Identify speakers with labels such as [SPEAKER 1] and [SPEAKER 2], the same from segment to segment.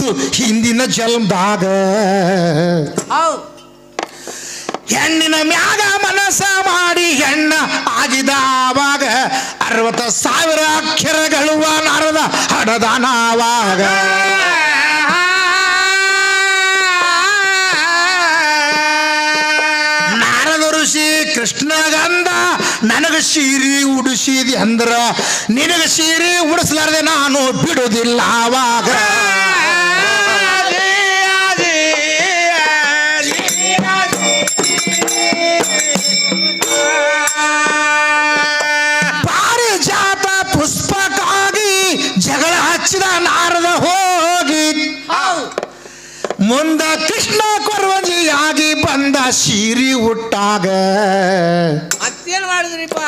[SPEAKER 1] ಆಗಿದ್ದು ಹಿಂದಿನ ಜನ್ಮದಾಗ. ಹೆಣ್ಣಿನ ಮ್ಯಾಗ ಮನಸ್ಸ ಮಾಡಿ ಹೆಣ್ಣ ಆಗಿದ ಆವಾಗ 60,000 ಅಕ್ಷರಗಳು ನಾರದ ಹಡದಾನವಾಗ. ನಾರದ ಋಷಿ ಕೃಷ್ಣಗಂಧ ನನಗ ಸೀರೆ ಉಡಿಸಿದಿ ಅಂದ್ರ ನಿನಗ ಸೀರೆ ಉಡಿಸ್ಲಾರ್ದೆ ನಾನು ಬಿಡುವುದಿಲ್ಲ ಆವಾಗ. ಪಾರಿಜಾತ ಪುಷ್ಪಕ್ಕಾಗಿ ಜಗಳ ಹಚ್ಚಿದ ನಾರದ ಹೋಗಿ ಮುಂದ ಕೃಷ್ಣ ಕೊರವಂಜಿಯಾಗಿ ಬಂದ ಸೀರಿ ಹುಟ್ಟಾಗ
[SPEAKER 2] ಮತ್ತೇನ್ ಮಾಡಿದ್ರಿಪ್ಪ?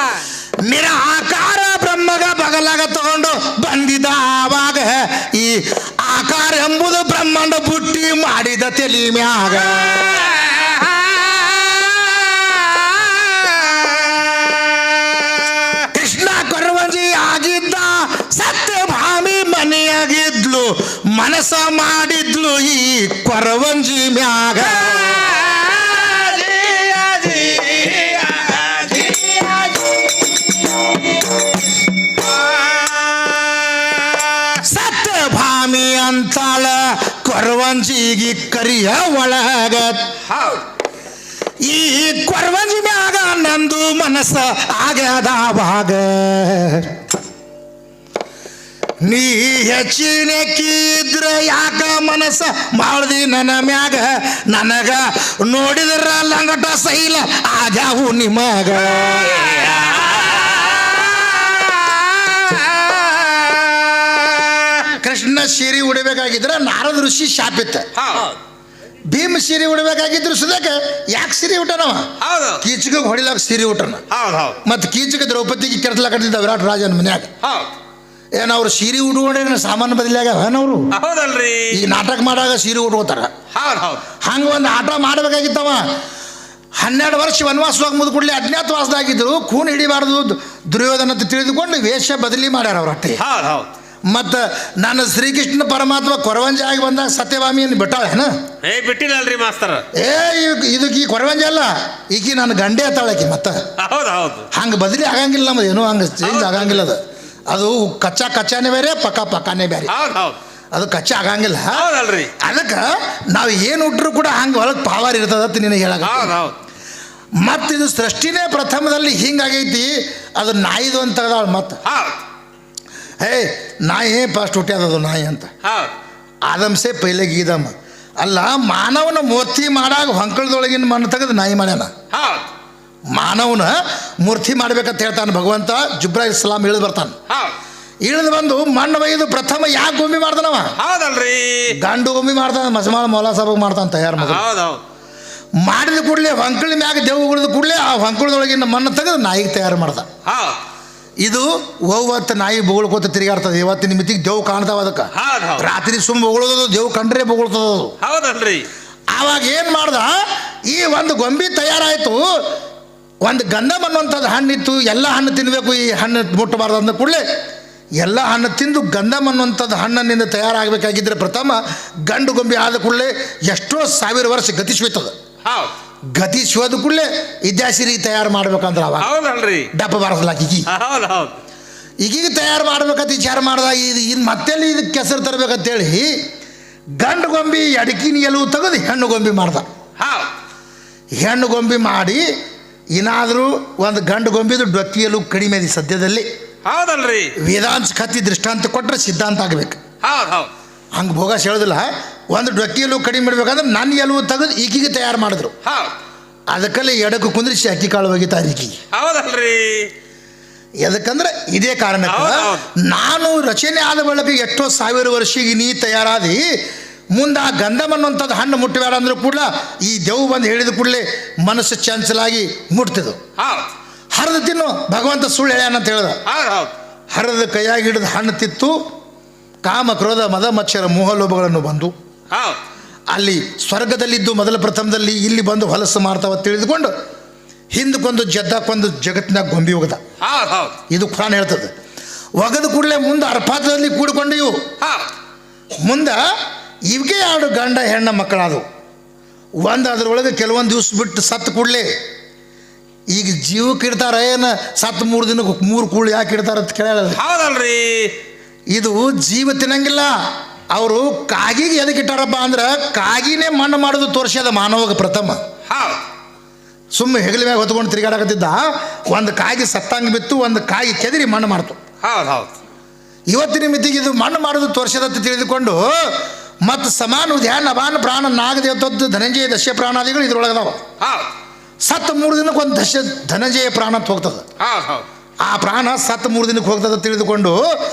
[SPEAKER 1] ನಿರಾಕಾರ ಬ್ರಹ್ಮಗ ಬಗಲಾಗ ತಗೊಂಡು ಬಂದಿದ್ದ ಆವಾಗ ಈ ಆಕಾರ ಎಂಬುದು ಬ್ರಹ್ಮಾಂಡ ಬುಟ್ಟಿ ಮಾಡಿದ ತಲಿ ಮ್ಯಾಗ. ಕೃಷ್ಣ ಕೊರವಂಜಿ ಆಗಿದ್ದ ಸತ್ಯಭಾಮಿ ಮನೆಯಾಗಿದ್ಲು ಮನಸ್ಸ ಮಾಡಿದ್ಲು ಈ ಕೊರವಂಜಿ ಮ್ಯಾಗ. ಸತ್ಯಭಾಮಿ ಅಂತಾಳ ಕೊರವಂಜಿಗಿ ಕರಿಯ ಒಳಗ. ಈ ಕೊರವಂಜಿ ಮ್ಯಾಗ ನಂದು ಮನಸ್ಸ ಆಗ್ಯದವಾಗ. ನೀ ಹೆಚ್ಚಿನಕ್ಕಿದ್ರ ಯಾಕ ಮನಸ್ಸ ಮಾಡ್ದಿ ನನ್ನ ಮ್ಯಾಗ ನನಗ ನೋಡಿದ್ರ ಲಂಗಟ ಸೈಲ ಆಗ್ಯಾವು ನಿಮಗ. ಕೃಷ್ಣ ಸೀರೆ ಉಡಬೇಕಾಗಿದ್ರ ನಾರದ ಋಷಿ ಶಾಪಿತ್ತ. ಭೀಮ್ ಸೀರೆ ಉಡಬೇಕಾಗಿದ್ರು ಸುಧಾಕ ಯಾಕೆ ಸೀರೆ ಉಟ್ಟನವ? ಕೀಚಕ ಹೊಡಿಲಾಕ ಸೀರೆ ಉಟ್ಟನ. ಮತ್ ಕೀಚಕ ದ್ರೌಪದಿಗೆ ಕೆಡ್ಸ್ಲಾಕತ್ತಿದ್ದ ವಿರಾಟ್ ರಾಜನ ಮನ್ಯಾಗ. ಏನ್ ಅವ್ರು ಸೀರೆ ಉಟ್ಕೊಂಡ್ರೆ ಸಾಮಾನು ಬದಲಾಗ್ಯಾವ ಏನವ್ರು? ಈಗ ನಾಟಕ ಮಾಡಾಗ ಸೀರೆ ಉಟ್ಕೋತಾರ. ಹಂಗ ಒಂದು ಆಟ ಮಾಡ್ಬೇಕಾಗಿತ್ತವ. 12 ವರ್ಷ ವನವಾಸವಾಗಿ ಮುದ್ ಕೂಡಲೇ ಅಜ್ಞಾತವಾಸದಾಗಿದ್ರು. ಖೂನ್ ಹಿಡಿಬಾರ್ದು ದುರ್ಯೋಧನ ಅಂತ ತಿಳಿದುಕೊಂಡು ವೇಷ ಬದಲಿ ಮಾಡ್ಯಾರ ಅವ್ರ ಅಟ್ಟೆ. ಮತ್ತು ನಾನು ಶ್ರೀಕೃಷ್ಣ ಪರಮಾತ್ಮ ಕೊರವಂಜಿ ಆಗಿ ಬಂದಾಗ ಸತ್ಯಭಾಮಿಯನ್ನು ಬಿಟ್ಟಾಳೇನ?
[SPEAKER 2] ಬಿಟ್ಟಿಲ್ಲಲ್ರಿ ಮಾಸ್ತರ.
[SPEAKER 1] ಇದಕ್ಕೆ ಈ ಕೊರವಂಜಿ ಅಲ್ಲ, ಈಕಿ ನನ್ನ ಗಂಡೆ ಅತ್ತಾಳಕಿ. ಮತ್ತೆ ಹಂಗೆ ಬದಲಿ ಆಗಂಗಿಲ್ಲ, ನಮ್ದು ಏನೋ ಹಂಗೆ ಚೇಂಜ್ ಆಗಂಗಿಲ್ಲ. ಅದು ಕಚ್ಚಾನೇ ಬೇರೆ, ಪಕ್ಕಾನೇ ಬೇರೆ. ಅದು ಕಚ್ಚಾ ಆಗಂಗಿಲ್ಲ. ಅದಕ್ಕೆ ನಾವು ಏನು ಉಟ್ರು ಕೂಡ ಹಂಗೆ ಒಳಗೆ ಪಾವರ್ ಇರ್ತದಂತ ನಿನಗೆ ಹೇಳಕ. ಮತ್ತು ಇದು ಸೃಷ್ಟಿನೇ ಪ್ರಥಮದಲ್ಲಿ ಹಿಂಗಾಗೈತಿ. ಅದು ನಾಯಿದು ಅಂತ ಮತ್ತೆ ನಾಯಿ ಫಸ್ಟ್ ಹುಟ್ಟ್ಯಾದದು ನಾಯಿ ಅಂತ. ಆದಮ್ಸೆ ಪೈಲೆ ಗೀದಮ್ಮ ಅಲ್ಲ. ಮಾನವನ ಮೂರ್ತಿ ಮಾಡಾಗ ಹೊಂಕಳದೊಳಗಿನ ಮಣ್ಣು ತೆಗೆದು ನಾಯಿ ಮಾಡ್ಯಾನ. ಮಾನವನ ಮೂರ್ತಿ ಮಾಡ್ಬೇಕಂತ ಹೇಳ್ತಾನೆ ಭಗವಂತ. ಜುಬ್ರಾಯಿಲ್ ಸಲಾಂ ಇಳಿದು ಬರ್ತಾನೆ. ಇಳಿದು ಬಂದು ಮಣ್ಣು ಒಯ್ದು ಪ್ರಥಮ ಯಾಕೆ ಗೊಂಬಿ ಮಾಡ್ತಾನವ? ಗಂಡು ಗೊಂಬಿ ಮಾಡ್ತಾನೆ. ಮಸಮಾಳ ಮೌಲಾ ಸಾಬ್ ಮಾಡ್ತಾನೆ ತಯಾರು ಮಾಡಿದ ಕೂಡಲೇ ಹೊಂಕಳ ಮ್ಯಾಗ ದೇವು ಉಳಿದ ಕೂಡಲೇ ಆ ಹೊಂಕಳದೊಳಗಿನ ಮಣ್ಣು ತೆಗೆದು ನಾಯಿಗೆ ತಯಾರು ಮಾಡ್ದ. ಇದು ಓವತ್ತು ನಾಯಿ ಬೊಗಳ್ಕೋತ ತಿರುಗಾಡ್ತದೆ. ಇವತ್ತಿನ ಮಿತಿಗೆ ದೇವು ಕಾಣ್ತಾವ. ಅದಕ್ಕೆ ರಾತ್ರಿ ಸುಮ್ಮ ಬೊಗಳೋದು, ದೇವು ಕಂಡ್ರೆ ಬೊಗಳ್ತದದು. ಆವಾಗ ಏನು ಮಾಡ್ದ, ಈ ಒಂದು ಗೊಂಬಿ ತಯಾರಾಯಿತು. ಒಂದು ಗಂಧಮ್ ಅನ್ನುವಂಥದ್ದು ಹಣ್ಣಿತ್ತು. ಎಲ್ಲ ಹಣ್ಣು ತಿನ್ನಬೇಕು, ಈ ಹಣ್ಣು ಮುಟ್ಟಬಾರ್ದು ಅಂದ ಕೂಡಲೇ ಎಲ್ಲ ಹಣ್ಣು ತಿಂದು ಗಂಧಮ್ ಅನ್ನುವಂಥದ್ದು ಹಣ್ಣಿನಿಂದ ತಯಾರಾಗಬೇಕಾಗಿದ್ದರೆ ಪ್ರಥಮ ಗಂಡು ಗೊಂಬಿ ಆದ ಕೂಡಲೇ ಎಷ್ಟೋ 1000 ವರ್ಷ ಗತಿಸ್ಬೇಕದ. ಗತಿಸೋದು ಕೂಡಲೇ ಇದ್ಯಾಸಿರಿ ತಯಾರು ಮಾಡ್ಬೇಕಂದ್ರೆ ಅವಾಗ ಡಬ್ಬ ಬಾರಿಸ್ಲಾಕ ಈಗೀಗ ತಯಾರು ಮಾಡ್ಬೇಕಂತ ವಿಚಾರ ಮಾಡ್ದಾಗ ಇನ್ನು ಮತ್ತೆಲ್ಲಿ ಇದಕ್ಕೆ ಕೆಸರು ತರಬೇಕಂತೇಳಿ ಗಂಡು ಗೊಂಬಿ ಅಡಕಿನ ಎಲುವು ತೆಗೆದು ಹೆಣ್ಣು ಗೊಂಬಿ ಮಾಡ್ದ. ಹೆಣ್ಣು ಗೊಂಬಿ ಮಾಡಿ ಏನಾದರೂ ಒಂದು ಗಂಡು ಗೊಂಬಿದು ಡೊಕ್ಕಿ ಎಲುವು ಕಡಿಮೆ ಇದೆ ಸದ್ಯದಲ್ಲಿ. ವೇದಾಂತ ಕತ್ತಿ ದೃಷ್ಟಾಂತ ಕೊಟ್ಟರೆ ಸಿದ್ಧಾಂತ ಆಗಬೇಕು. ಹಂಗೆ ಭೋಗಾಸ್ ಹೇಳೋದಿಲ್ಲ. ಒಂದು ಡೊಕ್ಕಿ ಎಲುವು ಕಡಿಮೆ ಇಡ್ಬೇಕಂದ್ರೆ ನನ್ನ ಎಲುವು ತೆಗೆದು ಈಕಿಗೆ ತಯಾರು ಮಾಡಿದ್ರು. ಅದಕ್ಕಲ್ಲಿ ಎಡಕ್ಕೆ ಕುಂದ್ರಿಸಿ ಅಕ್ಕಿ ಕಾಳು ಒಗಿತಾರೆ ಈಕಿಗೆ. ಎದಕ್ಕಂದ್ರೆ ಇದೇ ಕಾರಣಕ್ಕೆ ನಾನು ರಚನೆ ಆದ ಬಳಿಕ ಎಷ್ಟೋ 1000 ವರ್ಷಿಗೆ ನೀ ತಯಾರಾದಿ ಮುಂದೆ ಆ ಗಂಧಮ್ ಅನ್ನುವಂಥದ್ದು ಹಣ್ಣು ಮುಟ್ಟಬೇಡ ಅಂದ್ರೂ ಕೂಡ ಈ ದೇವು ಬಂದು ಹೇಳಿದ ಕೂಡಲೇ ಮನಸ್ಸು ಚಂಚಲಾಗಿ ಮುಟ್ತಿದ್ದು. ಹರಿದು ತಿನ್ನು ಭಗವಂತ ಸುಳ್ಳು ಹೇಳ್ಯಾನಂತ ಹೇಳ್ದ. ಹರಿದ ಕೈಯಾಗಿ ಹಿಡಿದು ಹಣ್ಣು ತಿತ್ತು ಕಾಮ ಕ್ರೋಧ ಮದ ಮಚ್ಚರ ಮೋಹಲೋಭಗಳನ್ನು ಬಂದು ಅಲ್ಲಿ ಸ್ವರ್ಗದಲ್ಲಿದ್ದು ಮೊದಲ ಪ್ರಥಮದಲ್ಲಿ ಇಲ್ಲಿ ಬಂದು ಹೊಲಸು ಮಾಡ್ತಾವ ತಿಳಿದುಕೊಂಡು ಹಿಂದಕ್ಕೊಂದು ಜದ್ದಕ್ಕೊಂದು ಜಗತ್ತಿನಾಗ ಗೊಂಬಿ ಹೋಗದ. ಇದು ಖುರಾನ್ ಹೇಳ್ತದೆ. ಒಗದ ಕೂಡಲೇ ಮುಂದೆ ಅರ್ಫಾತದಲ್ಲಿ ಕೂಡಿಕೊಂಡು ಇವು ಮುಂದೆ ಇವಕ್ಕೆ 2 ಗಂಡ ಹೆಣ್ಣ ಮಕ್ಕಳಾದವು. ಒಂದು ಅದ್ರೊಳಗೆ ಕೆಲವೊಂದು ದಿವ್ಸ ಬಿಟ್ಟು ಸತ್ತು ಕೂಡಲೇ ಈಗ ಜೀವಕ್ಕೆ ಇಡ್ತಾರ ಏನು ಸತ್ತು 3 ದಿನಕ್ಕೆ 3 ಕೂಳು ಯಾಕೆ ಇಡ್ತಾರ ಅಂತ ಕೇಳಲ್ಲ.
[SPEAKER 2] ಹೌದಲ್ರಿ.
[SPEAKER 1] ಇದು ಜೀವ ತಿನ್ನಂಗಿಲ್ಲ. ಅವರು ಕಾಗಿಗೆ ಎದಕ್ಕೆ ಇಟ್ಟಾರಪ್ಪ ಅಂದ್ರೆ ಕಾಗಿನೇ ಮಣ್ಣು ಮಾಡೋದು ತೋರಿಸ್ಯದ ಮಾನವಗೆ ಪ್ರಥಮ.
[SPEAKER 2] ಹೌದು.
[SPEAKER 1] ಸುಮ್ಮನೆ ಹೆಗಲ ಮ್ಯಾಗ ಹೊತ್ಕೊಂಡು ತಿರುಗಾಡಕತ್ತಿದ್ದ. ಒಂದು ಕಾಗಿ ಸತ್ತಂಗೆ ಬಿತ್ತು, ಒಂದು ಕಾಗಿ ಕೆದರಿ ಮಣ್ಣು ಮಾಡ್ತು.
[SPEAKER 2] ಹೌದು ಹೌದು.
[SPEAKER 1] ಇವತ್ತಿನ ಮಿತಿಗೆ ಇದು ಮಣ್ಣು ಮಾಡೋದು ತೋರಿಸದಂತ ತಿಳಿದುಕೊಂಡು ಮತ್ತು ಸಮಾನ ಧ್ಯಾನ ಅಪಾನ ಪ್ರಾಣ ನಾಗದೇವತದ್ದು ಧನಂಜಯ ದಶ ಪ್ರಾಣಾದಿಗಳು ಇದ್ರೊಳಗದಾವ.
[SPEAKER 2] ಹೌದು.
[SPEAKER 1] ಸತ್ತು 3 ದಿನಕ್ಕೆ ಒಂದು ಧನಂಜಯ ಪ್ರಾಣ ಅಂತ ಹೋಗ್ತದೆ.
[SPEAKER 2] ಹೌದು ಹೌದು.
[SPEAKER 1] ಆ ಪ್ರಾಣ ಸತ್ತು 3 ದಿನಕ್ಕೆ ಹೋಗ್ತದೆ ತಿಳಿದುಕೊಂಡು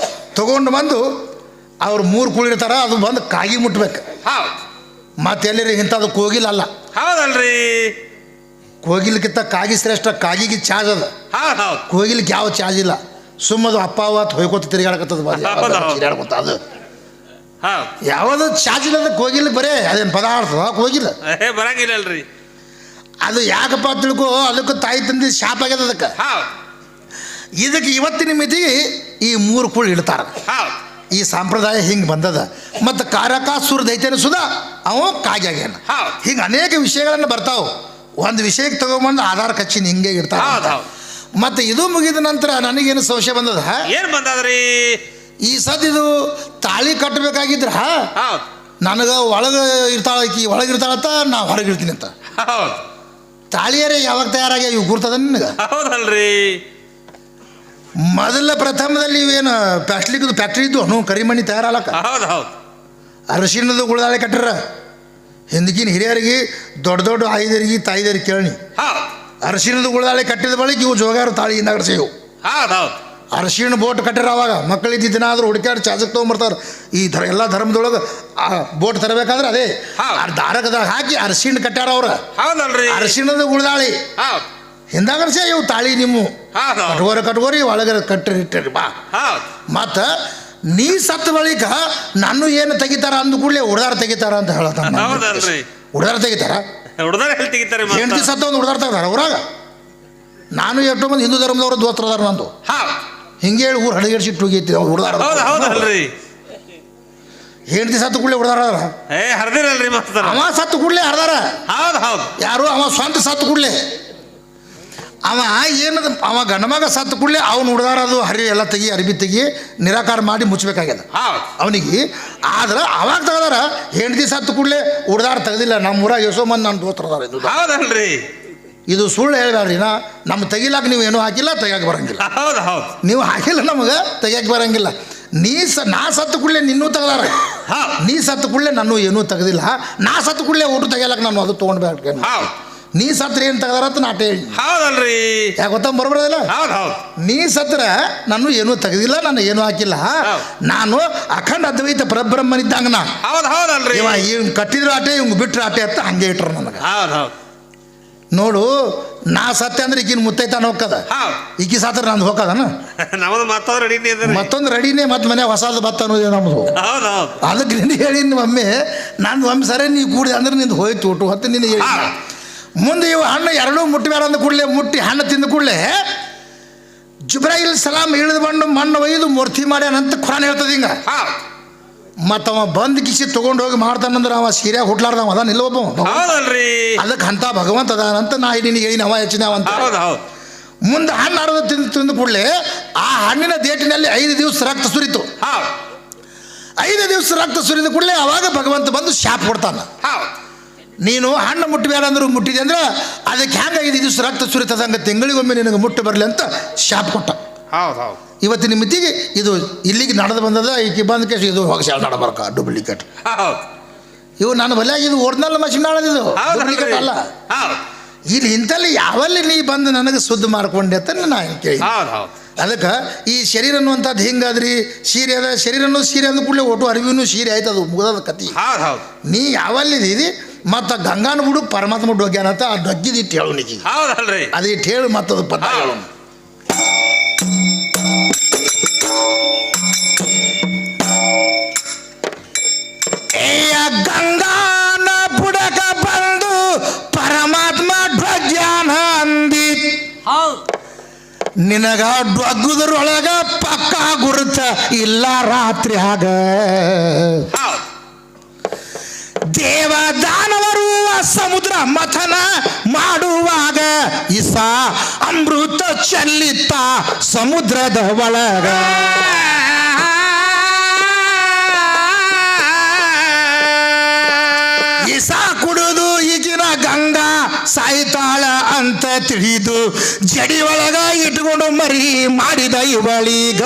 [SPEAKER 1] ತಗೊಂಡು ಬಂದು ಅವ್ರು 3 ಕುಳಿರ್ತಾರ. ಅದು ಬಂದು ಕಾಗಿ ಮುಟ್ಬೇಕು.
[SPEAKER 2] ಹೌದು.
[SPEAKER 1] ಮತ್ತೆ ಎಲ್ಲರಿ ಇಂಥದ್ದು ಕೋಗಿಲ ಅಲ್ಲ.
[SPEAKER 2] ಹೌದಲ್ರಿ.
[SPEAKER 1] ಕೋಗಿಲಕ್ಕಿಂತ ಕಾಗಿ ಶ್ರೇಷ್ಠ. ಕಾಗಿಗೆ ಚಾರ್ಜ್ ಅದ,
[SPEAKER 2] ಹೌದು ಹೌದು.
[SPEAKER 1] ಕೋಗಿಲಿಗೆ ಯಾವ ಚಾರ್ಜ್ ಇಲ್ಲ. ಸುಮ್ಮದು ಅಪ್ಪ ಅವತ್ತು ಹೊಯ್ಕೋತ ತಿರುಗಾಡಕತ್ತದ ತಿರುಗಾಡ್ಕೊತ. ಅದು
[SPEAKER 2] ಹೌದು.
[SPEAKER 1] ಯಾವುದು ಚಾರ್ಜ್ ಇಲ್ಲದ ಕೋಗಿಲಿಗೆ ಬರೇ ಅದೇನು ಪದಾರ್ಥ ಕೋಗಿಲ್ಲ
[SPEAKER 2] ಬರಂಗಿಲ್ಲಲ್ರಿ.
[SPEAKER 1] ಅದು ಯಾಕಪ್ಪ ತಿಳ್ಕೊ, ಅದಕ್ಕೆ ತಾಯಿ ತಂದೆ ಶಾಪ್ ಆಗ್ಯದ ಅದಕ್ಕೆ.
[SPEAKER 2] ಹೌದು.
[SPEAKER 1] ಇದಕ್ಕೆ ಇವತ್ತಿನ ಮಿತಿಗೆ ಈ 3 ಕುಳು ಇಡ್ತಾರ.
[SPEAKER 2] ಹೌದು.
[SPEAKER 1] ಈ ಸಂಪ್ರದಾಯ ಹಿಂಗೆ ಬಂದದ. ಮತ್ತು ಕಾರಕಾಸುರ ದೈತ್ಯನ ಸುಧಾ ಅವ ಕಾಗಿ ಆಗ್ಯಾನ.
[SPEAKER 2] ಹೌದು.
[SPEAKER 1] ಹಿಂಗೆ ಅನೇಕ ವಿಷಯಗಳನ್ನು ಬರ್ತಾವೆ. ಒಂದು ವಿಷಯಕ್ಕೆ ತಗೊಂಬಂದು ಆಧಾರ ಕಚ್ಚಿನ ಹಿಂಗೆ ಇಡ್ತಾರೆ.
[SPEAKER 2] ಹೌದು ಹೌದು.
[SPEAKER 1] ಮತ್ತು ಇದು ಮುಗಿದ ನಂತರ ನನಗೇನು ಸಂಶಯ ಬಂದದ,
[SPEAKER 2] ಏನು ಬಂದದ್ರಿ?
[SPEAKER 1] ಈ ಸದ್ದಿದು ತಾಳಿ ಕಟ್ಟಬೇಕಾಗಿದ್ರ
[SPEAKER 2] ಹೌದು.
[SPEAKER 1] ನನಗೆ ಒಳಗೆ ಇರ್ತಾಳ, ಈಕಿ ಒಳಗೆ ಇರ್ತಾಳಂತ ನಾ ಹೊರಗೆ ಇರ್ತೀನಿ ಅಂತ.
[SPEAKER 2] ಹೌದು.
[SPEAKER 1] ತಾಳಿಯರೇ ಯಾವಾಗ ತಯಾರಾಗಿ ಇವು ಗುರ್ತದ ನಿನಗೆ?
[SPEAKER 2] ಹೌದಲ್ರಿ.
[SPEAKER 1] ಮೊದಲ ಪ್ರಥಮದಲ್ಲಿ ಇವೇನು ಪ್ಲಾಸ್ಟಿಕ್ದು ಫ್ಯಾಕ್ಟ್ರಿ ಇದ್ದು ಅನು ಕರಿಮಣಿ ತಯಾರಾಲಕ್ಕ.
[SPEAKER 2] ಹೌದು ಹೌದು.
[SPEAKER 1] ಅರಿಶಿಣದ ಗುಳದಾಳೆ ಕಟ್ಟರ. ಹಿಂದಕಿನ ಹಿರಿಯರಿಗೆ ದೊಡ್ಡ ದೊಡ್ಡ ಆಯ್ದರಿಗೆ ತಾಯಿದರಿಗೆ ಕೇಳಿ
[SPEAKER 2] ಹೌದು.
[SPEAKER 1] ಅರಿಶಿಣದ ಗುಳದಾಳೆ ಕಟ್ಟಿದ ಬಳಿಕ ಇವು ಜೋಗಾರು ತಾಳಿ ನಗರ್ಸೇವು.
[SPEAKER 2] ಹೌದು ಹೌದು.
[SPEAKER 1] ಅರಿಶಿಣ ಬೋಟ್ ಕಟ್ಟಿರ. ಅವಾಗ ಮಕ್ಕಳಿದ್ದ ದಿನ ಆದರೂ ಹುಡುಕಾಡಿ ಚಾಜಕ್ಕೆ ತೊಗೊಂಬರ್ತಾರೆ. ಈ ಎಲ್ಲ ಧರ್ಮದೊಳಗೆ ಆ ಬೋಟ್ ತರಬೇಕಾದ್ರೆ ಅದೇ ದಾರಕದಾಗ ಹಾಕಿ ಅರಿಶಿಣ ಕಟ್ಟಾರ ಅವ್ರ.
[SPEAKER 2] ಹೌದಲ್ರಿ.
[SPEAKER 1] ಅರಿಶಿಣದ ಗುಳದಾಳಿ
[SPEAKER 2] ಹೌದು.
[SPEAKER 1] ಹಿಂದಾಗರ್ಸೆ ಇವು ತಾಳಿ ನಿಮ್ಮ ಕಟ್ಕೋರಿ ಒಳಗಡೆ ಕಟ್ಟಿರಿ ಬಾ.
[SPEAKER 2] ಹೌದು.
[SPEAKER 1] ಮತ್ತು ನೀ ಸತ್ತ ಬಳಿಕ ನಾನು ಏನು ತೆಗಿತಾರ ಅಂದ ಕೂಡಲೇ ಹುಡ್ದಾರ ತೆಗಿತಾರ ಅಂತ ಹೇಳ್ತಾರ.
[SPEAKER 2] ಹೌದಲ್ರಿ.
[SPEAKER 1] ಹುಡ್ದಾರ ತೆಗಿತಾರ.
[SPEAKER 2] ಹುಡ್ದಾರ ಎಲ್ಲಿ ತೆಗಿತಾರೆ?
[SPEAKER 1] ಹೆಂಡತಿ ಸತ್ತ ಒಂದು ಹುಡ್ದಾರ ತೆಗ್ದಾರ ಊರಾಗ. ನಾನು ಎಷ್ಟು ಮಂದಿ ಹಿಂದೂ ಧರ್ಮದವ್ರ ದೋಸ್ತರದಾರ ನಂದು.
[SPEAKER 2] ಹೌದು.
[SPEAKER 1] ಹಿಂಗೆ ಹೇಳಿ ಊರು ಹಡಗಿಡ್ಸಿಟ್ಟು ಹೋಗೈತಿ ಅವ್ರು ಹುಡ್ದಾರ.
[SPEAKER 2] ಹೌದಲ್ರಿ.
[SPEAKER 1] ಹೆಂಡತಿ ಸತ್ತು ಕೂಡಲೇ ಹುಡ್ದಾರ.
[SPEAKER 2] ಹರ್ದಿರಲ್ರಿ ಮಾಸ್ತರ.
[SPEAKER 1] ಅವ ಸತ್ತು ಕೂಡಲೇ ಹರ್ದಾರ.
[SPEAKER 2] ಹೌದು ಹೌದು.
[SPEAKER 1] ಯಾರು ಅವ ಸ್ವಂತ ಸತ್ತು ಕೂಡಲೇ ಅವ ಏನದ ಅವ ಗಂಡಮಗ ಸತ್ತು ಕೂಡಲೇ ಅವ್ನು ಹುಡ್ದಾರ. ಅದು ಹರಿ ಎಲ್ಲ ತೆಗಿ ಅರಿಬಿ ತೆಗಿ ನಿರಾಕಾರ ಮಾಡಿ ಮುಚ್ಚಬೇಕಾಗ್ಯದ ಅವನಿಗೆ. ಆದ್ರೆ ಅವಾಗ ತೆಗದಾರ. ಹೆಂಡತಿ ಸತ್ತು ಕೂಡಲೇ ಹುಡ್ದಾರ ತೆಗೆದಿಲ್ಲ. ನಮ್ಮ ಊರಾಗ ಎಷ್ಟೋ ಮಂದಿ ನನ್ನ ದೋಸ್ತರದಾರ. ಇದು
[SPEAKER 2] ಹೌದಲ್ರಿ.
[SPEAKER 1] ಇದು ಸುಳ್ಳು ಹೇಳ್ಬೇಡ್ರಿ. ನಮ್ಮ ತೆಗಿಲಾಕ ನೀವು ಏನೂ ಹಾಕಿಲ್ಲ, ತೆಗಿಯಕ್ಕೆ ಬರಂಗಿಲ್ಲ.
[SPEAKER 2] ಹೌದು ಹೌದು.
[SPEAKER 1] ನೀವು ಹಾಕಿಲ್ಲ ನಮಗೆ ತೆಗಿಯಕ್ಕೆ ಬರಂಗಿಲ್ಲ. ನಾ ಸತ್ತು ಕೂಡಲೇ ನಿನ್ನೂ ತೆಗ್ದಾರ. ನೀ ಸತ್ತು ಕೂಡಲೇ ನಾನು ಏನೂ ತೆಗೆದಿಲ್ಲ. ನಾ ಸತ್ತು ಕೂಡಲೇ ಊಟ ತೆಗಿಯಲಕ್ಕೆ ನಾನು ಅದು ತೊಗೊಂಡ್ಬೇಕು. ನೀ ಸತ್ರ ಏನು ತೆಗ್ದಾರ ಅಂತ ನಾಟ ಹೇಳಿ.
[SPEAKER 2] ಹೌದಲ್ರಿ. ಯಾಕೆ
[SPEAKER 1] ಗೊತ್ತ ಬರೋದಿಲ್ಲ.
[SPEAKER 2] ಹೌದು ಹೌದು.
[SPEAKER 1] ನೀ ಸತ್ರ ನಾನು ಏನೂ ತೆಗೆದಿಲ್ಲ, ನಾನು ಏನೂ ಹಾಕಿಲ್ಲ. ನಾನು ಅಖಂಡ ಅದ್ವೈತ ಪರಬ್ರಹ್ಮನಿದ್ದಂಗ ನಾ.
[SPEAKER 2] ಹೌದು ಹೌದಲ್ರಿ.
[SPEAKER 1] ಇವ್ ಕಟ್ಟಿದ್ರು ಆಟೆ ಇವ್ ಬಿಟ್ರೆ ಆಟೆ ಅಂತ ಹಂಗೆ ಇಟ್ರು ನನಗೆ.
[SPEAKER 2] ಹೌದು ಹೌದು.
[SPEAKER 1] ನೋಡು, ನಾ ಸತ್ಯ ಅಂದ್ರೆ ಈಗಿನ ಮುತ್ತೈತಾನ ಹೋಗ್ತದ. ಈಕಿ ಸತ್ರ ನಂದು ಹೋಗದನ.
[SPEAKER 2] ನಮ್ಮದು ಮತ್ತೊಂದು ರೆಡಿನೇ ಇದೆ.
[SPEAKER 1] ಮತ್ತೊಂದು ರೆಡಿನೇ. ಮತ್ತೆ ಮನೆ ಹೊಸದು ಬತ್ತ ಅನ್ನೋದೇ ನಮ್ಮದು.
[SPEAKER 2] ಹೌದು ಹೌದು.
[SPEAKER 1] ಅದಕ್ಕೆ ನಿನ್ನ ಹೇಳಿ ಒಮ್ಮೆ ನಂದು ಒಮ್ಮೆ ಸರಿ ನೀ ಕೂಡಿ ಅಂದ್ರೆ ನಿಂದು ಹೋಯ್ತು ಊಟ ಹೊತ್ತು ನಿನ್ನ ಹೇಳಿ. ಮುಂದೆ ಇವು ಹಣ್ಣು ಎರಡೂ ಮುಟ್ಟಿಬೇಡ ಅಂದ ಕೂಡಲೇ ಮುಟ್ಟಿ ಹಣ್ಣು ತಿಂದ ಕೂಡಲೇ ಜಿಬ್ರಾಯಿಲ್ ಸಲಾಮ್ ಇಳಿದು ಬಂದು ಮಣ್ಣು ಒಯ್ದು ಮೂರ್ತಿ ಮಾಡ್ಯಾನಂತ ಖುರಾನ್ ಹೇಳ್ತದೆ ಹಿಂಗ. ಮತ್ತು ಅವ ಬಂದು ಕಿಸಿ ತೊಗೊಂಡು ಹೋಗಿ ಮಾಡ್ತಾನಂದ್ರೆ ಅವ ಸೀರೆ ಹುಟ್ಲಾರ್ದವ ಅದ ನಿಲ್ಲೊಬ್ಬ. ಅದಕ್ಕೆ ಅಂತ ಭಗವಂತ ಅದಾನಂತ ನಾ ನಿನಗೆ ಹೇಳಿ ಅವ ಹೆಚ್ಚಿನವ ಅಂತ. ಮುಂದೆ ಹಣ್ಣು ಆಡೋದು ತಿಂದು ಕೂಡಲೇ ಆ ಹಣ್ಣಿನ ದೇಟಿನಲ್ಲಿ 5 ದಿವಸ ರಕ್ತ ಸುರಿತು. 5 ದಿವಸ ರಕ್ತ ಸುರಿದ ಕೂಡಲೇ ಅವಾಗ ಭಗವಂತ ಬಂದು ಶಾಪ್ ಕೊಡ್ತಾನ. ನೀನು ಹಣ್ಣು ಮುಟ್ಟಬೇಡ ಅಂದ್ರು ಮುಟ್ಟಿದೆ ಅಂದ್ರೆ ಅದಕ್ಕೆ ಹೆಂಗೆ 5 ದಿವಸ ರಕ್ತ ಸುರಿತದಂಗೆ ತಿಂಗಳಿಗೊಮ್ಮೆ ನಿನಗೆ ಮುಟ್ಟು ಬರಲಿ ಅಂತ ಶಾಪ್ ಕೊಟ್ಟ.
[SPEAKER 2] ಹೌದು ಹೌದು.
[SPEAKER 1] ಇವತ್ತಿನ ಮಿತಿಗೆ ಇದು ಇಲ್ಲಿಗೆ ನಡೆದು ಬಂದದ. ಈಕೆ ಬಂದ ಕೇಸ್ ಇದು ಹೊಗಸಾಳ ನಡಬರ್ಕ ಡೂಪ್ಲಿಕೇಟ್. ಇವು ನಾನು ಬಲ್ಯಾಗ ಇದು ಒರಿಜಿನಲ್ ಮಷಿನ್ ಆಳದಿದು, ಡೂಪ್ಲಿಕೇಟ್ ಅಲ್ಲ. ಇಲ್ಲಿ ಇಂಥಲ್ಲಿ ಯಾವಲ್ಲಿ ನೀ ಬಂದು ನನಗೆ ಶುದ್ಧ ಮಾಡ್ಕೊಂಡೆ ಅಂತ ನಾನು ಕೇಳಿ. ಅದಕ್ಕೆ ಈ ಶರೀರ ಅನ್ನುವಂಥದ್ದು ಹಿಂಗಾದ್ರಿ ಸೀರೆ ಅದ. ಶರೀರ ಅನ್ನೋದು ಸೀರೆ ಅಂದ ಕೂಡಲೇ ಒಟ್ಟು ಅರಿವಿನೂ ಸೀರೆ ಆಯ್ತು. ಅದು ಮುಗದ ಕತಿ. ನೀ ಯಾವಲ್ಲಿದ್ದೀರಿ ಮತ್ತು ಗಂಗಾನ ಬಿಡು ಪರಮಾತ್ಮ ಡೊಗ್ಯಾನ ಅಂತ ಆ ಡೊಗ್ಗಿದಿಟ್ಟು ಹೇಳು ನಿಜಿ. ಅದು ಇಟ್ಟು ಹೇಳು ಮತ್ತದು ಪದ ಹೇಳು. ಗಂಗಾನ ಬುಡಕ ಬಂದು ಪರಮಾತ್ಮ ಧ್ವಜ್ಯಾನ ಅಂದಿ. ನಿನಗ ಡೊಗ್ಗುದ್ರೊಳಗ ಪಕ್ಕ ಗುರುತ ಇಲ್ಲ ರಾತ್ರಿ ಆಗ. ದೇವ ದಾನವರು ಸಮುದ್ರ ಮಥನ ಮಾಡುವಾಗ ಇಸ ಅಮೃತ ಚೆಲ್ಲಿತ್ತ ಸಮುದ್ರದ ಒಳಗ. ಇಸ ಕುಡಿದು ಈಗಿನ ಗಂಗಾ ಸಾಯ್ತಾಳ ಅಂತ ತಿಳಿದು ಜಡಿ ಒಳಗ ಇಟ್ಕೊಂಡು ಮರಿ ಮಾಡಿದ ಇವಳಿಗ.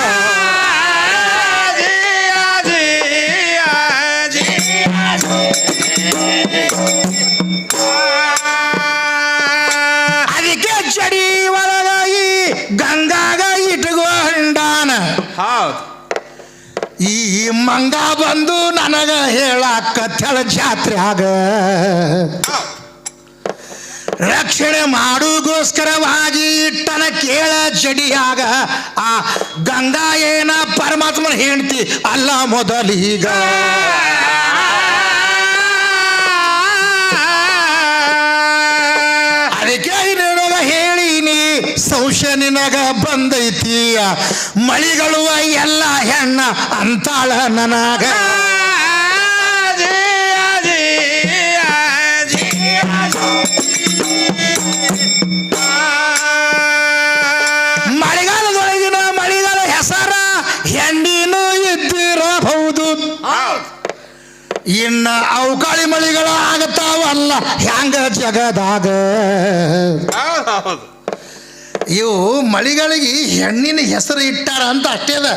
[SPEAKER 1] ಅದಕ್ಕೆ ಜಡಿ ಒಳಗ ಈ ಗಂಗಾಗ ಇಟ್ಕೊಂಡಾನ.
[SPEAKER 2] ಹೌದು.
[SPEAKER 1] ಈ ಮಂಗ ಬಂದು ನನಗ ಹೇಳಕತ್ತಳ ಜಾತ್ರ್ಯಾಗ ರಕ್ಷಣೆ ಮಾಡುಗೋಸ್ಕರವಾಗಿ ಇಟ್ಟನ ಕೇಳ ಜಡಿಯಾಗ. ಆ ಗಂಗಾ ಏನ ಪರಮಾತ್ಮನ ಹೆಂಡ್ತಿ ಅಲ್ಲ ಮೊದಲೀಗ. ಅದಕ್ಕೆ ನಿನಗ ಹೇಳಿನಿ ಸಂಶಯ ನಿನಗ ಬಂದೈತಿ, ಮಳಿಗಳು ಎಲ್ಲ ಹೆಣ್ಣ ಅಂತಾಳ ನನಗ. ಮಳೆಗಾಲದೊಳಗಿನ ಮಳಿಗಳ ಹೆಸರ ಹೆಣ್ಣಿನೂ ಇದ್ದಿರಬಹುದು. ಇನ್ನ ಅವಕಾಳಿ ಮಳಿಗಳ ಆಗತಾವಲ್ಲ ಹ್ಯಾಂಗ ಜಗದಾಗ. ಇವು ಮಳಿಗಳಿಗೆ ಹೆಣ್ಣಿನ ಹೆಸರು ಇಟ್ಟಾರ ಅಂತ ಅಷ್ಟೇ ಅದ.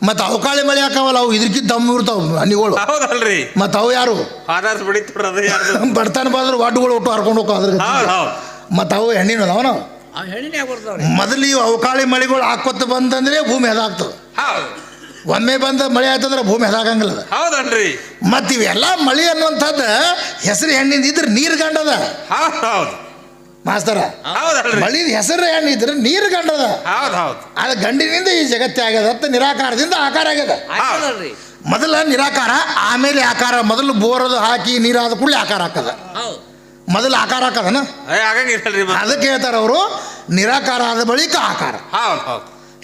[SPEAKER 1] ಮತ್ತ ಅವಕಾಳಿ ಮಳಿ ಹಾಕವಲ್ಲ ಅವು ಇದಕ್ಕಿಂತ ದಮ್ಮ ಇರ್ತಾವ ಹನಿಗಳು.
[SPEAKER 2] ಹೌದಲ್ರಿ.
[SPEAKER 1] ಮತ್ತ ಅವು ಯಾರು ಬಡ್ತಾನ ಬಂದ್ರು ವಾಟುಗಳು ಒಟ್ಟು ಹರ್ಕೊಂಡು ಹೋಗೋ ಅದ್ರ. ಮತ್ತ ಅವು ಹೆಣ್ಣಿನ ಅದಾವ. ಮೊದಲು ಇವು ಅವಕಾಳಿ ಮಳಿಗಳು ಹಾಕೋತ ಬಂದಂದ್ರೆ ಭೂಮಿ ಹೆದಾಗ್ತದೆ. ಒಮ್ಮೆ ಬಂದ ಮಳೆ ಆಯ್ತಂದ್ರೆ ಭೂಮಿ ಹೆದಾಗಂಗಿಲ್ಲ.
[SPEAKER 2] ಹೌದಲ್ರಿ.
[SPEAKER 1] ಮತ್ತ ಇವೆಲ್ಲ ಮಳಿ ಅನ್ನುವಂಥದ್ದು ಹೆಸರು ಹೆಣ್ಣಿಂದ ಇದ್ರೆ ನೀರು ಗಂಡದ ಮಾಸ್ತರ. ಮಳಿದ ಹೆಸರು ಹೆಣ್ಣಿದ್ರೆ ನೀರು ಗಂಡದ. ಅದು ಗಂಡಿನಿಂದ ಈ ಜಗತ್ತೇ ಆಗ್ಯದ ಅಂತ ನಿರಾಕಾರದಿಂದ ಆಕಾರ ಆಗ್ಯದ. ಮೊದಲ ನಿರಾಕಾರ ಆಮೇಲೆ ಆಕಾರ. ಮೊದಲು ಬೋರದು ಹಾಕಿ ನೀರಾದ ಕೂಡಲೇ ಆಕಾರ ಹಾಕದ. ಮೊದಲು ಆಕಾರ ಹಾಕದನ ಅದಕ್ಕೆ ಹೇಳ್ತಾರ ಅವರು ನಿರಾಕಾರ ಆದ ಬಳಿಕ ಆಕಾರ.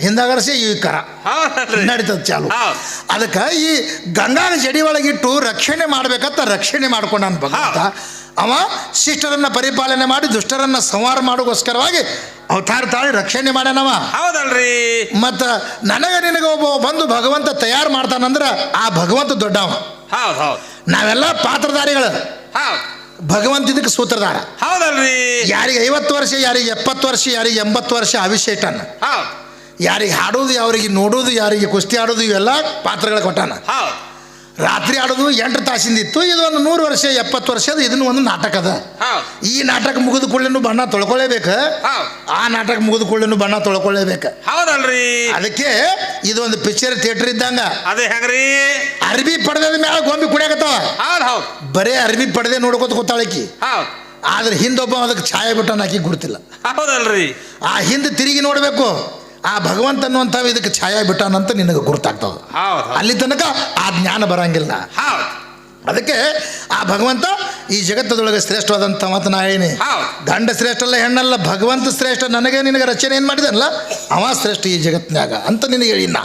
[SPEAKER 1] ಹಿಂದಗರ್ಸಿ ಈ ಕರ ನಡೀತದ ಚಾಲು. ಅದಕ್ಕೆ ಈ ಗಂಗಾ ಜಡಿ ಒಳಗಿಟ್ಟು ರಕ್ಷಣೆ ಮಾಡ್ಬೇಕಂತ ರಕ್ಷಣೆ ಮಾಡ್ಕೊಂಡಾನ ಭಗವಂತ. ಅವ ಶಿಷ್ಟರನ್ನ ಪರಿಪಾಲನೆ ಮಾಡಿ ದುಷ್ಟರನ್ನ ಸಂಹಾರ ಮಾಡೋಗೋಸ್ಕರವಾಗಿ ಅವತಾರ ತಾಳಿ ರಕ್ಷಣೆ ಮಾಡ್ಯಾನವ.
[SPEAKER 2] ಹೌದಲ್ರಿ.
[SPEAKER 1] ಮತ್ತ ನನಗ ನಿನಗ ಒಬ್ಬ ಬಂದು ಭಗವಂತ ತಯಾರು ಮಾಡ್ತಾನಂದ್ರ ಆ ಭಗವಂತ ದೊಡ್ಡವ. ನಾವೆಲ್ಲ ಪಾತ್ರಧಾರಿಗಳು. ಭಗವಂತ ಇದಕ್ಕೆ ಸೂತ್ರಧಾರ.
[SPEAKER 2] ಹೌದಲ್ರಿ.
[SPEAKER 1] ಯಾರಿಗೆ 50 ವರ್ಷ, ಯಾರಿಗೆ 70 ವರ್ಷ, ಯಾರಿಗೆ 80 ವರ್ಷ ಅಭಿಷೇಕನ. ಯಾರಿಗೆ ಹಾಡೋದು, ಯಾರಿಗೆ ನೋಡೋದು, ಯಾರಿಗೆ ಕುಸ್ತಿ ಆಡೋದು, ಇವೆಲ್ಲ ಪಾತ್ರಗಳು ಕೊಟ್ಟಾನ. ರಾತ್ರಿ ಆಡೋದು 8 ತಾಸಿಂದ ಇತ್ತು. ಇದು ಒಂದು 100 ವರ್ಷ 70 ವರ್ಷದ ಇದನ್ನು ಒಂದು ನಾಟಕ ಅದ. ಈ ನಾಟಕ ಮುಗಿದ ಕೂಡಲೇನು ಬಣ್ಣ ತೊಳ್ಕೊಳ್ಳೇಬೇಕು. ಆ ನಾಟಕ ಮುಗಿದ ಕೂಡಲೇನು ಬಣ್ಣ ತೊಳ್ಕೊಳ್ಳೇಬೇಕು.
[SPEAKER 2] ಹೌದಲ್ರಿ.
[SPEAKER 1] ಅದಕ್ಕೆ ಇದು ಒಂದು ಪಿಕ್ಚರ್ ಥಿಯೇಟರ್ ಇದ್ದಂಗ.
[SPEAKER 2] ಅದೇ ಹೆಂಗ್ರಿ?
[SPEAKER 1] ಅರ್ಬಿ ಪಡೆದ ಮೇಲೆ ಗೊಂಬಿ ಕುಡಿಯಾಕತ್ತಾವ. ಬರೇ ಅರ್ಬಿ ಪಡೆದೇ ನೋಡ್ಕೋತ ಕೂತಾಳಕಿ. ಆದ್ರೆ ಹಿಂದೊಬ್ಬ ಅದಕ್ಕೆ ಛಾಯೆ ಬಿಟ್ಟಾನ, ಆಕಿ ಗುರ್ತಿಲ್ಲ.
[SPEAKER 2] ಹೌದಲ್ರಿ.
[SPEAKER 1] ಆ ಹಿಂದೆ ತಿರುಗಿ ನೋಡ್ಬೇಕು. ಆ ಭಗವಂತ ಅನ್ನುವಂಥ ಇದಕ್ಕೆ ಛಾಯಾ ಬಿಟ್ಟಾನಂತ ನಿನಗೆ ಗುರುತಾಗ್ತದೆ. ಅಲ್ಲಿ ತನಕ ಆ ಜ್ಞಾನ ಬರಂಗಿಲ್ಲ. ಅದಕ್ಕೆ ಆ ಭಗವಂತ ಈ ಜಗತ್ತದೊಳಗೆ ಶ್ರೇಷ್ಠವಾದಂಥ ಮಾತು ನಾ ಹೇಳೀನಿ. ಗಂಡ ಶ್ರೇಷ್ಠ ಅಲ್ಲ, ಹೆಣ್ಣಲ್ಲ, ಭಗವಂತ ಶ್ರೇಷ್ಠ. ನನಗೆ ನಿನಗೆ ರಚನೆ ಏನು ಮಾಡಿದಲ್ಲ ಅವ ಶ್ರೇಷ್ಠ ಈ ಜಗತ್ತಿನಾಗ ಅಂತ ನಿನಗೆ ಹೇಳಿ. ನಾ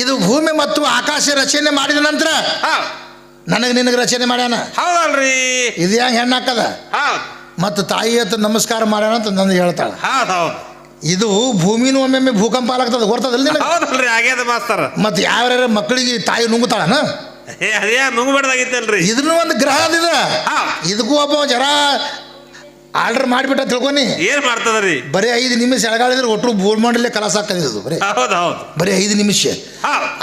[SPEAKER 1] ಇದು ಭೂಮಿ ಮತ್ತು ಆಕಾಶ ರಚನೆ ಮಾಡಿದ ನಂತರ ನನಗೆ ನಿನಗೆ ರಚನೆ ಮಾಡ್ಯಾನ. ಹೌದಲ್ರಿ. ಇದು ಹೆಂಗೆ ಹೆಣ್ಣು ಹಾಕದ ಮತ್ತು ತಾಯಿ ಹತ್ರ ನಮಸ್ಕಾರ ಮಾಡ್ಯಾನ ಅಂತ ನನಗೆ ಹೇಳ್ತಾಳೆ. ಇದು ಭೂಮಿನೂ ಒಮ್ಮೊಮ್ಮೆ ಭೂಕಂಪ ಆಗ್ತದ, ಗೊತ್ತದಲ್ಲ ನಿನಗೆ. ಮತ್ತೆ ಯಾವ್ಯಾರ ಮಕ್ಕಳಿಗೆ ತಾಯಿ ನುಂಗುತ್ತಾಳನ?
[SPEAKER 2] ನುಂಗ್ಬಾರ್ದಾಗಿತ್ತಲ್ರಿ.
[SPEAKER 1] ಇದನ್ನು ಒಂದು ಗ್ರಹ ಅದಿದ. ಇದಕ್ಕೂ ಒಬ್ಬ ಜರ ಆರ್ಡರ್ ಮಾಡಿಬಿಟ್ಟ ತಿಳ್ಕೊನಿ.
[SPEAKER 2] ಏನ್ ಮಾಡ್ತದ್ರಿ?
[SPEAKER 1] ಬರೀ 5 ನಿಮಿಷ ಎಳಗಾಡಿದ್ರೆ ಒಟ್ಟು ಭೂಮಂಡಲೇ ಕಲಾಸ ಹಾಕದಿದ್ದು. ಬರೀ 5 ನಿಮಿಷ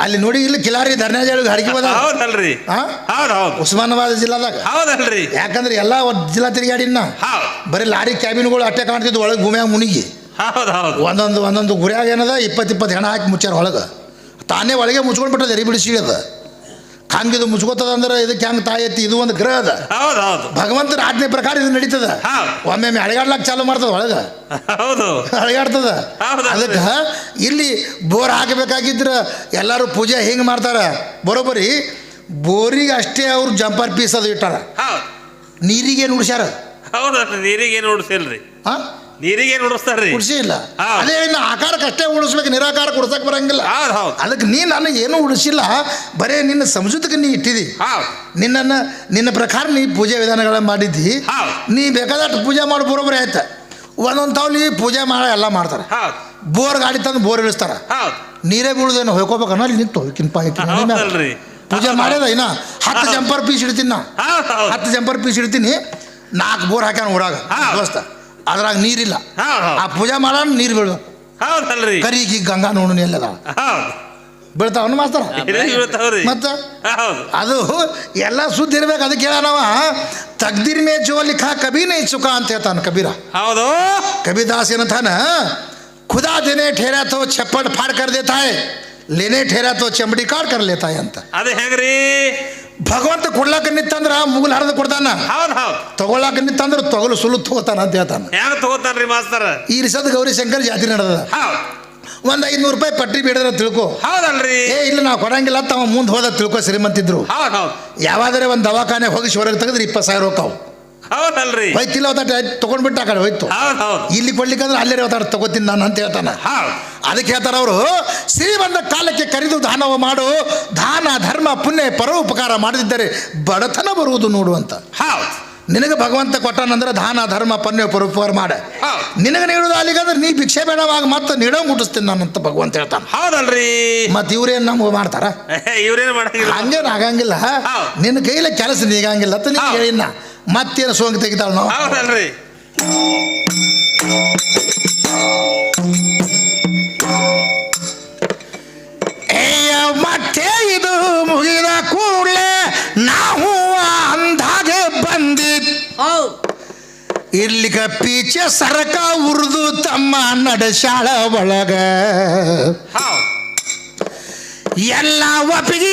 [SPEAKER 1] ಅಲ್ಲಿ ನೋಡಿ. ಇಲ್ಲಿ ಕಿಲಾರಿ ಧರ್ನಾಜಾಳ ಹಡಗಿ ಬದ.
[SPEAKER 2] ಹೌದಲ್ರಿ.
[SPEAKER 1] ಉಸ್ಮಾನಾಬಾದ್ ಜಿಲ್ಲಾದಾಗ.
[SPEAKER 2] ಹೌದಲ್ರಿ.
[SPEAKER 1] ಯಾಕಂದ್ರೆ ಎಲ್ಲ ಜಿಲ್ಲಾ ತಿರುಗಾಡಿನ. ಬರೀ ಲಾರಿ ಕ್ಯಾಬಿನ್ಗಳು ಅಟ್ಟೆ ಕಾಣ್ತಿದ್ವು ಒಳಗೆ ಭೂಮಿಯಾಗ ಮುನಿಗಿ. ಒಂದೊಂದು ಗುರಿಯಾಗ ಏನದ 20 ಹೆಣ ಹಾಕಿ ಮುಚ್ಚಾರ ಒಳಗೆ. ತಾನೇ ಒಳಗೆ ಮುಚ್ಕೊಂಡು ಬಿಟ್ಟದ, ಎರಿ ಬಿಡಿಸಿ ಅದ. ಹಂಗಿದು ಮುಚ್ಕೋತದ ಅಂದ್ರೆ ಇದಕ್ಕೆ ಹೆಂಗೆ ತಾಯಿ ಎತ್ತಿ. ಇದು ಒಂದು ಗ್ರಹ ಅದ. ಭಗವಂತನ ಆಜ್ಞೆ ಪ್ರಕಾರ ಇದು ನಡೀತದ. ಒಮ್ಮೆ ಅಳಗಾಡ್ಲಾಕ ಚಾಲು ಮಾಡ್ತದ, ಒಳಗೆ ಅಳಗಾಡ್ತದ. ಅದಕ್ಕೆ ಇಲ್ಲಿ ಬೋರ್ ಹಾಕಬೇಕಾಗಿದ್ರೆ ಎಲ್ಲರೂ ಪೂಜೆ ಹಿಂಗೆ ಮಾಡ್ತಾರ. ಬರೋಬ್ಬರಿ ಬೋರಿಗೆ ಅಷ್ಟೇ ಅವ್ರು ಜಂಪರ್ ಪೀಸ್ ಅದು ಇಟ್ಟಾರ. ನೀರಿಗೆ ನುಡ್ಸ್ಯಾರ.
[SPEAKER 2] ನೀರಿಗೆ ನುಡ್ಸಿಲ್ರಿ. ನೀರಿಗೆ ಏನ್ ಉಡಿಸ್ತಾರ್ರಿ
[SPEAKER 1] ಉಡ್ಸಿ ಇಲ್ಲ
[SPEAKER 2] ಹೌದ್.
[SPEAKER 1] ಅದೇ ಇನ್ನು ಆಕಾರಕ್ಕಷ್ಟೇ ಉಡಿಸ್ಬೇಕು ನಿರಾಕಾರ ಉಡ್ಸಕ್ ಬರಂಗಿಲ್ಲ
[SPEAKER 2] ಹೌದ್ ಹೌದ್
[SPEAKER 1] ಅದಕ್ಕೆ ನೀ ನನಗೆ ಏನೂ ಉಡಿಸಿಲ್ಲ ಬರೇ ನಿನ್ನ ಸಂಸ್ಕೃತಿಗೆ ನೀ ಇಟ್ಟಿದಿ
[SPEAKER 2] ಹೌದ್
[SPEAKER 1] ನಿನ್ನ ಪ್ರಕಾರ ನೀ ಪೂಜೆ ವಿಧಾನಗಳನ್ನ ಮಾಡಿದ್ದಿ
[SPEAKER 2] ಹೌದ್
[SPEAKER 1] ನೀ ಬೇಕಾದಷ್ಟು ಪೂಜೆ ಮಾಡಿ ಬರೋಬ್ಬರಿ ಆಯ್ತು ಒಂದೊಂದು ತಾವ್ಲಿ ಪೂಜೆ ಮಾಡ ಎಲ್ಲ ಮಾಡ್ತಾರೆ
[SPEAKER 2] ಹೌದ್
[SPEAKER 1] ಬೋರ್ ಗಾಡಿ ತಂದು ಬೋರ್ ಇಳಿಸ್ತಾರ
[SPEAKER 2] ಹೌದ್
[SPEAKER 1] ನೀರೇ ಬೀಳುದೇನು ಹೋಯ್ಕೋಬೇಕನ್ನ ಅಲ್ಲಿ ನಿಂತು ಹೋಯ್ಕಿನಪ್ಪ
[SPEAKER 2] ಹೌದಲ್ರಿ
[SPEAKER 1] ಪೂಜೆ ಮಾಡ್ಯದ ಇನ್ನ 10 ಜಂಪರ್ ಪೀಸ್ ಇಡ್ತೀನಿ ನಾ
[SPEAKER 2] ಹೌದ್ ಹೌದ್
[SPEAKER 1] 10 ಜಂಪರ್ ಪೀಸ್ ಇಡ್ತೀನಿ 4 ಬೋರ್ ಹಾಕ್ಯಾನ ಊರಾಗ
[SPEAKER 2] ಹೌದ್.
[SPEAKER 1] ದೋಸ್ತ ಅದ್ರಾಗ ನೀರಿಲ್ಲ
[SPEAKER 2] ಹೌದ್
[SPEAKER 1] ಆ
[SPEAKER 2] ಹೌದ್
[SPEAKER 1] ಪೂಜೆ ಮಾಡೋಣ ನೀರು ಬೀಳು
[SPEAKER 2] ಹೌದಲ್ರಿ
[SPEAKER 1] ಕರಿಗಿ ಗಂಗಾ ನೋಡು ಎಲ್ಲದ
[SPEAKER 2] ಹೌದ್
[SPEAKER 1] ಬೀಳ್ತಾವನ್ನ ಮಾಸ್ತರ
[SPEAKER 2] ಎಲ್ಲಿ ಬೀಳ್ತಾವ್ರಿ
[SPEAKER 1] ಮತ್ತೆ
[SPEAKER 2] ಹೌದು
[SPEAKER 1] ಅದು ಎಲ್ಲ ಸುದ್ದಿ ಇರ್ಬೇಕು ಅದಕ್ಕೆ ಹೇಳನವ ತಗ್ದಿರ್ ಮೇ ಜೋ ಲಿಖಾ ಕಬಿ ನೈ ಸುಖ ಅಂತ ಹೇಳ್ತಾನ ಕಬೀರ
[SPEAKER 2] ಹೌದು
[SPEAKER 1] कबीरदास ಏನಂತಾನ खुदा देने ठहरा तो छप्पड़ फाड़ कर देता है लेने ठहरा तो चमड़ी काट कर लेता है ಅಂತ
[SPEAKER 2] ಅದು ಹೆಂಗ್ರಿ
[SPEAKER 1] ಭಗವಂತ ಕೊಡ್ಲಾಕ ನಿತ್ತಂದ್ರ ಮುಗುಲ್ ಹರಿದು ಕೊಡ್ತಾನ
[SPEAKER 2] ಹೌದ್ ಹೌದ್
[SPEAKER 1] ತಗೊಳ್ಳಾಕ ನಿತ್ತಂದ್ರ ತೊಗಲು ಸುಲು ತಗೋತಾನ ಅಂತ ಹೇಳ್ತಾನ
[SPEAKER 2] ಹೆಂಗ್ ತಗೋತಾನ್ರಿ ಮಾಸ್ತರ
[SPEAKER 1] ಈ ರಿಸದ ಗೌರಿ ಶಂಕರ್ ಜಾತ್ರೆ ನಡೆದ
[SPEAKER 2] ಹೌದ್
[SPEAKER 1] ಒಂದು 500 ರೂಪಾಯಿ ಪಟ್ಟಿ ಬೇಡದ್ರ ತಿಳ್ಕೊ
[SPEAKER 2] ಹೌದಲ್ರಿ
[SPEAKER 1] ಏ ಇಲ್ಲ ನಾವು ಕೊಡಂಗಿಲ್ಲ ತಾವ ಮುಂದೆ ಹೋದ ತಿಳ್ಕೊ ಶ್ರೀಮಂತಿದ್ರು
[SPEAKER 2] ಹೌದ್ ಹೌದ್
[SPEAKER 1] ಯಾವಾದರೆ ಒಂದು ದವಾಖಾನೆ ಹೋಗಿ ಹೊರಗೆ ತೆಗೆದ್ರೆ 20,000 ಹೋಗ್ತಾವು
[SPEAKER 2] ಹೌದಲ್ರಿ
[SPEAKER 1] ಹೋಯ್ತಿಲ್ಲ ಅವತ್ತ ತೊಗೊಂಡ್ಬಿಟ್ಟು ಆ ಕಡೆ ಹೋಯ್ತು
[SPEAKER 2] ಹೌದ್ ಹೌದ್
[SPEAKER 1] ಇಲ್ಲಿ ಕೊಡ್ಲಿಕ್ಕಂದ್ರೆ ಅಲ್ಲೇ ಅವತಾರ ತಗೋತೀನಿ ನಾನು ಅಂತ ಹೇಳ್ತಾನ
[SPEAKER 2] ಹೌದ್
[SPEAKER 1] ಅದಕ್ಕೆ ಹೇಳ್ತಾರ ಅವರು ಶ್ರೀಮಂತ ಕಾಲಕ್ಕೆ ಕರೆದು ದಾನವ ಮಾಡು ದಾನ ಧರ್ಮ ಪುಣ್ಯ ಪರೋಪಕಾರ ಮಾಡದಿದ್ದರೆ ಬಡತನ ಬರುವುದು ನೋಡು ಅಂತ
[SPEAKER 2] ಹೌದ್
[SPEAKER 1] ನಿನಗೆ ಭಗವಂತ ಕೊಟ್ಟನಂದ್ರೆ ದಾನ ಧರ್ಮ ಪುಣ್ಯ ಪರೋಪಕಾರ ಮಾಡ
[SPEAKER 2] ಹೌದ್
[SPEAKER 1] ನಿನಗೆ ನೀಡುದು ಅಲ್ಲಿಗಂದ್ರೆ ನೀ ಭಿಕ್ಷೆ ಬೇಡವಾಗ ಮತ್ತೆ ನೀಡೋ ಮುಟ್ಟಿಸ್ತೀನಿ ನಾನಂತ ಭಗವಂತ ಹೇಳ್ತಾನ
[SPEAKER 2] ಹೌದಲ್ರಿ
[SPEAKER 1] ಮತ್ತೆ ಇವ್ರೇನು ನಮ್ಗೆ ಮಾಡ್ತಾರ
[SPEAKER 2] ಇವ್ರೇನು ಮಾಡಂಗಿಲ್ಲ
[SPEAKER 1] ಹಂಗೇನು ಆಗಂಗಿಲ್ಲ
[SPEAKER 2] ಹೌದ್.
[SPEAKER 1] ನಿನ್ನ ಕೈಲಿ ಕೆಲಸ ನೀಗಂಗಿಲ್ಲ ಅಂತ ನೀನು
[SPEAKER 2] ಹೌದ್.
[SPEAKER 1] ಹೇಳಿನ ಮತ್ತೇನು ಸೋಂಕು ತೆಗಿತಾಳ ನಾವು
[SPEAKER 2] ಹೌದಲ್ರಿ
[SPEAKER 1] ಮತ್ತೆ ಇದು ಮುಗಿದ ಕೂಡಲೇ ನಾವು ಅಂದಾಗ ಬಂದಿದ್ ಇಲ್ಲಿಗ ಪೀಚೆ ಸರಕ ಉರ್ದು ತಮ್ಮ ನಡೆಸಾಳ ಒಳಗ
[SPEAKER 2] ಹೌದ್
[SPEAKER 1] ಎಲ್ಲ ಒಪ್ಪಿಗೆ